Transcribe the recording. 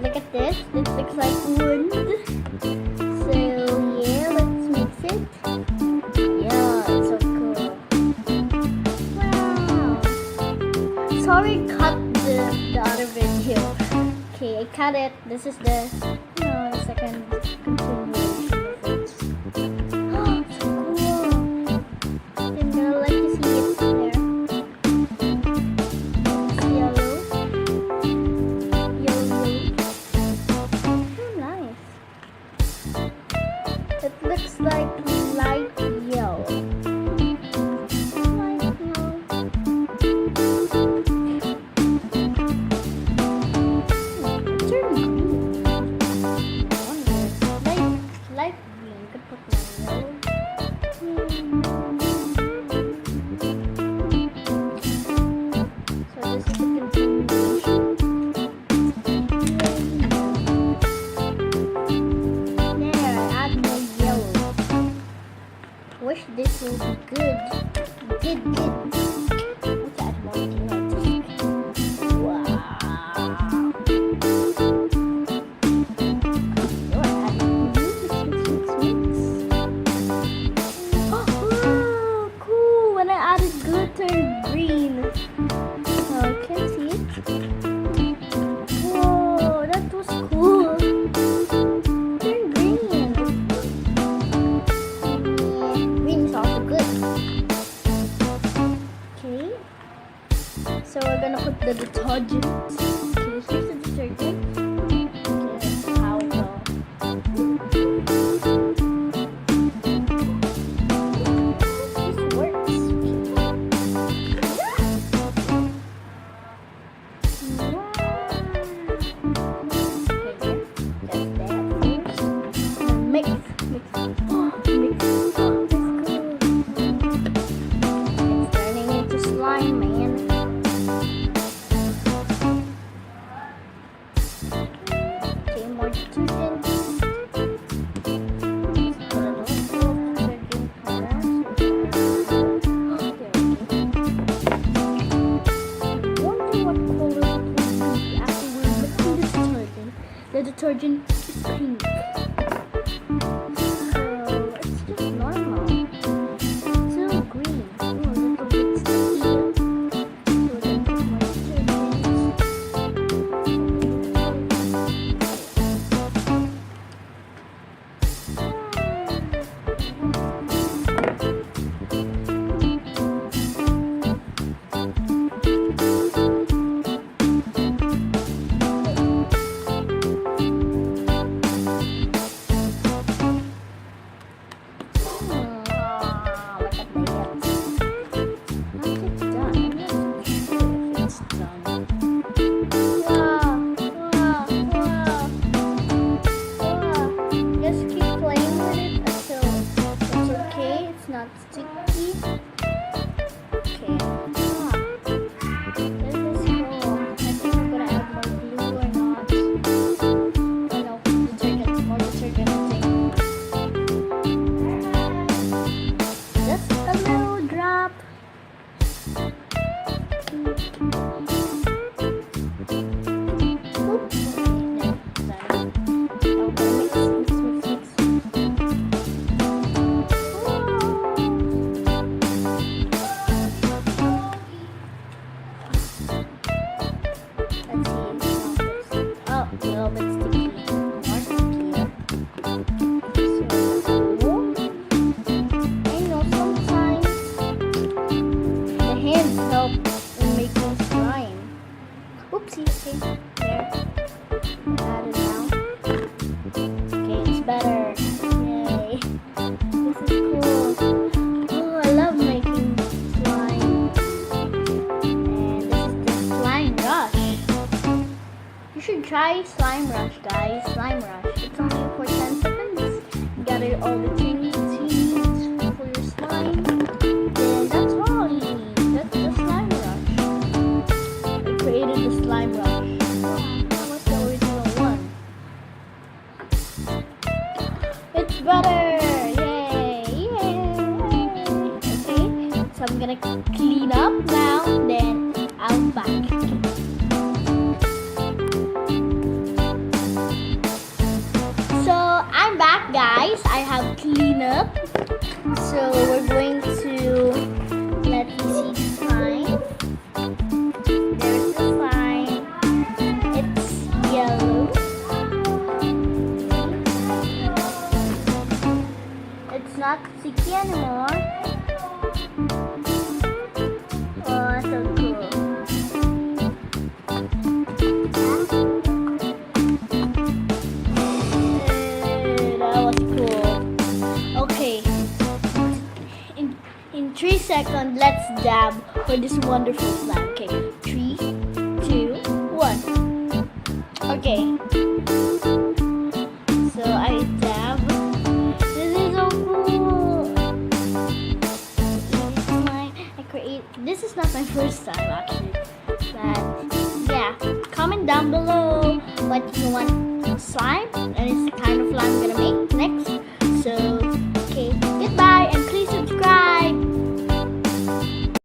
look at this. This looks like wood. So yeah, let's mix it. Yeah, it's so cool. Wow. Sorry, cut the other video. Okay, I cut it. This is the second continuation of it. Oh, so cool. I'm gonna let you see it there. It's yellow. It looks like light yellow. Light yellow. Turn green. Light green. Could put yellow. So this is the continuation. Wish this will be good. Good. Let's add more things. Wow. You're adding mix. Oh, cool. When I added glitter green. Oh, can you see it? Whoa, that was cool. So we're gonna put the detergent. Okay, here's the detergent. Okay, how we go. This works. Wow. Okay, just there first. Mix. Oh, mix. Oh, that's cool. It's turning into slime, man. The detergent is pink. So it's just normal. Still green. Oh, a little bit sticky. So then put more detergent. Oopsie, okay, there. Add it now. Okay, it's better. Yay. This is cool. Oh, I love making slime. And this is the slime rush. You should try slime rush, guys. Slime rush. It's only for 10 seconds. You gather all the things you need for your slime. Then that's all you need. That's the slime rush. I created the slime rush. That was the original one. It's better! Yay! Okay, so I'm gonna clean up now, then I'll back. So we're going to let me see the slime. There's the slime. It's yellow. It's not sticky anymore. Oh, so cool. That was cool. Okay. In 3 seconds, let's dab for this wonderful slime. Okay. 3, 2, 1. Okay. So I dab. This is so cool. This is not my first time actually, but yeah, comment down below what you want slime and its